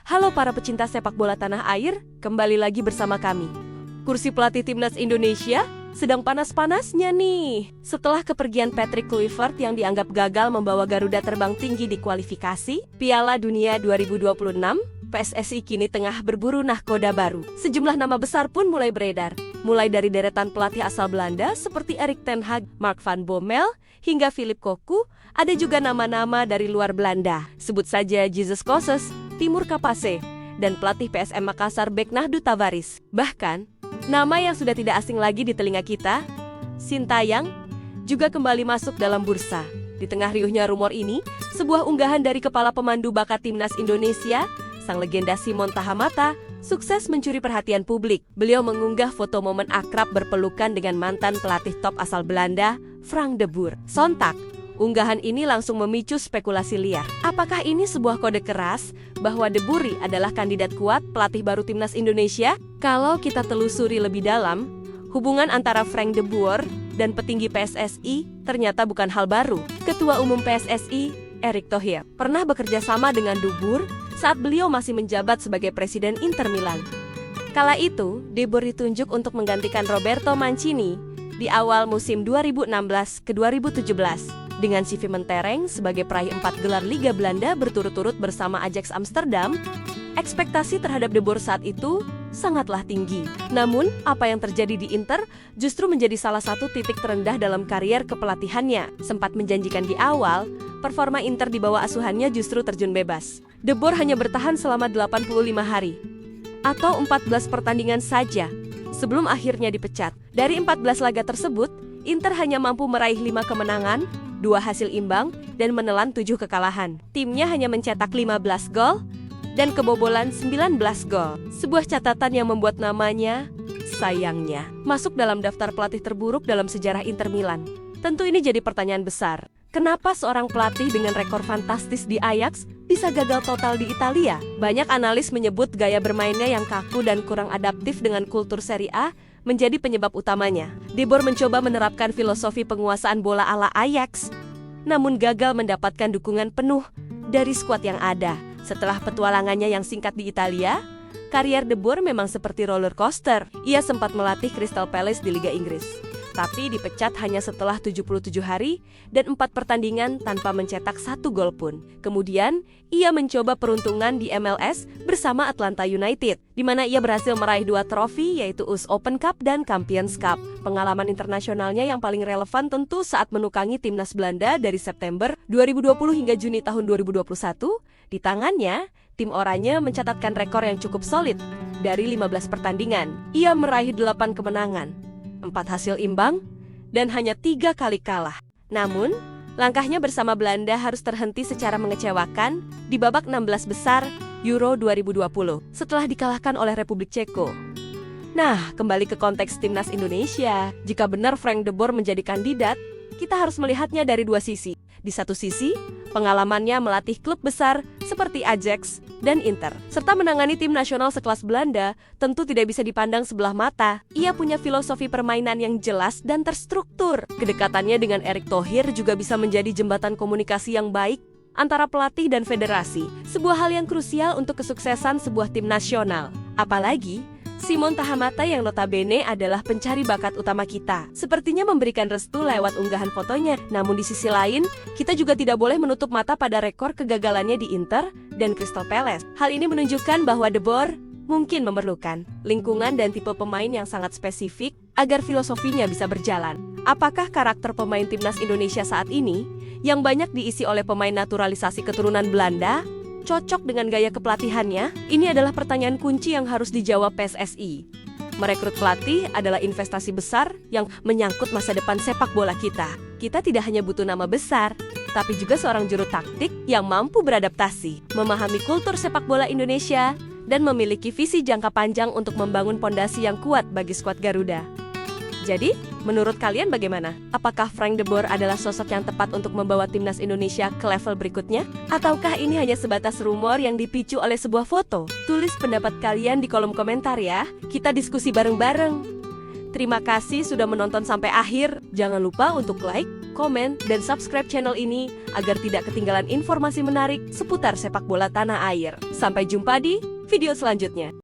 Halo para pecinta sepak bola tanah air, kembali lagi bersama kami. Kursi pelatih timnas Indonesia sedang panas-panasnya nih. Setelah kepergian Patrick Kluivert yang dianggap gagal membawa Garuda terbang tinggi di kualifikasi Piala Dunia 2026, PSSI kini tengah berburu nahkoda baru. Sejumlah nama besar pun mulai beredar. Mulai dari deretan pelatih asal Belanda seperti Erik ten Hag, Mark van Bommel, hingga Philip Cocu, ada juga nama-nama dari luar Belanda. Sebut saja Jesus Koses, Timur Kapase, dan pelatih PSM Makassar Bek Nahdu Tavares. Bahkan, nama yang sudah tidak asing lagi di telinga kita, Sintayong, juga kembali masuk dalam bursa. Di tengah riuhnya rumor ini, sebuah unggahan dari kepala pemandu bakat timnas Indonesia, sang legenda Simon Tahamata, sukses mencuri perhatian publik. Beliau mengunggah foto momen akrab berpelukan dengan mantan pelatih top asal Belanda, Frank de Boer. Sontak, unggahan ini langsung memicu spekulasi liar. Apakah ini sebuah kode keras bahwa De Boer adalah kandidat kuat pelatih baru timnas Indonesia? Kalau kita telusuri lebih dalam, hubungan antara Frank de Boer dan petinggi PSSI ternyata bukan hal baru. Ketua Umum PSSI, Erick Thohir, pernah bekerja sama dengan De Boer saat beliau masih menjabat sebagai Presiden Inter Milan. Kala itu, De Boer ditunjuk untuk menggantikan Roberto Mancini di awal musim 2016 ke 2017. Dengan CV mentereng sebagai peraih 4 gelar Liga Belanda berturut-turut bersama Ajax Amsterdam, ekspektasi terhadap De Boer saat itu sangatlah tinggi. Namun, apa yang terjadi di Inter justru menjadi salah satu titik terendah dalam karier kepelatihannya. Sempat menjanjikan di awal, performa Inter di bawah asuhannya justru terjun bebas. De Boer hanya bertahan selama 85 hari, atau 14 pertandingan saja, sebelum akhirnya dipecat. Dari 14 laga tersebut, Inter hanya mampu meraih 5 kemenangan, 2 hasil imbang, dan menelan 7 kekalahan. Timnya hanya mencetak 15 gol dan kebobolan 19 gol. Sebuah catatan yang membuat namanya, sayangnya, masuk dalam daftar pelatih terburuk dalam sejarah Inter Milan. Tentu ini jadi pertanyaan besar. Kenapa seorang pelatih dengan rekor fantastis di Ajax bisa gagal total di Italia? Banyak analis menyebut gaya bermainnya yang kaku dan kurang adaptif dengan kultur Serie A menjadi penyebab utamanya. De Boer mencoba menerapkan filosofi penguasaan bola ala Ajax, namun gagal mendapatkan dukungan penuh dari skuad yang ada. Setelah petualangannya yang singkat di Italia, karier De Boer memang seperti roller coaster. Ia sempat melatih Crystal Palace di Liga Inggris, tapi dipecat hanya setelah 77 hari dan 4 pertandingan tanpa mencetak 1 gol pun. Kemudian, ia mencoba peruntungan di MLS bersama Atlanta United, di mana ia berhasil meraih 2 trofi yaitu US Open Cup dan Champions Cup. Pengalaman internasionalnya yang paling relevan tentu saat menukangi timnas Belanda dari September 2020 hingga Juni tahun 2021. Di tangannya, tim oranye mencatatkan rekor yang cukup solid. Dari 15 pertandingan, ia meraih 8 kemenangan, 4 hasil imbang, dan hanya 3 kali kalah. Namun, langkahnya bersama Belanda harus terhenti secara mengecewakan di babak 16 besar Euro 2020 setelah dikalahkan oleh Republik Ceko. Nah, kembali ke konteks timnas Indonesia. Jika benar Frank de Boer menjadi kandidat, kita harus melihatnya dari 2 sisi. Di satu sisi, pengalamannya melatih klub besar seperti Ajax dan Inter, serta menangani tim nasional sekelas Belanda, tentu tidak bisa dipandang sebelah mata. Ia punya filosofi permainan yang jelas dan terstruktur. Kedekatannya dengan Erick Thohir juga bisa menjadi jembatan komunikasi yang baik antara pelatih dan federasi, sebuah hal yang krusial untuk kesuksesan sebuah tim nasional. Apalagi, Simon Tahamata yang notabene adalah pencari bakat utama kita, sepertinya memberikan restu lewat unggahan fotonya. Namun di sisi lain, kita juga tidak boleh menutup mata pada rekor kegagalannya di Inter dan Crystal Palace. Hal ini menunjukkan bahwa De Boer mungkin memerlukan lingkungan dan tipe pemain yang sangat spesifik agar filosofinya bisa berjalan. Apakah karakter pemain timnas Indonesia saat ini, yang banyak diisi oleh pemain naturalisasi keturunan Belanda, cocok dengan gaya kepelatihannya? Ini adalah pertanyaan kunci yang harus dijawab PSSI. Merekrut pelatih adalah investasi besar yang menyangkut masa depan sepak bola kita. Kita tidak hanya butuh nama besar, tapi juga seorang juru taktik yang mampu beradaptasi, memahami kultur sepak bola Indonesia, dan memiliki visi jangka panjang untuk membangun pondasi yang kuat bagi skuad Garuda. Jadi, menurut kalian bagaimana? Apakah Frank de Boer adalah sosok yang tepat untuk membawa timnas Indonesia ke level berikutnya? Ataukah ini hanya sebatas rumor yang dipicu oleh sebuah foto? Tulis pendapat kalian di kolom komentar ya, kita diskusi bareng-bareng. Terima kasih sudah menonton sampai akhir. Jangan lupa untuk like, komen, dan subscribe channel ini agar tidak ketinggalan informasi menarik seputar sepak bola tanah air. Sampai jumpa di video selanjutnya.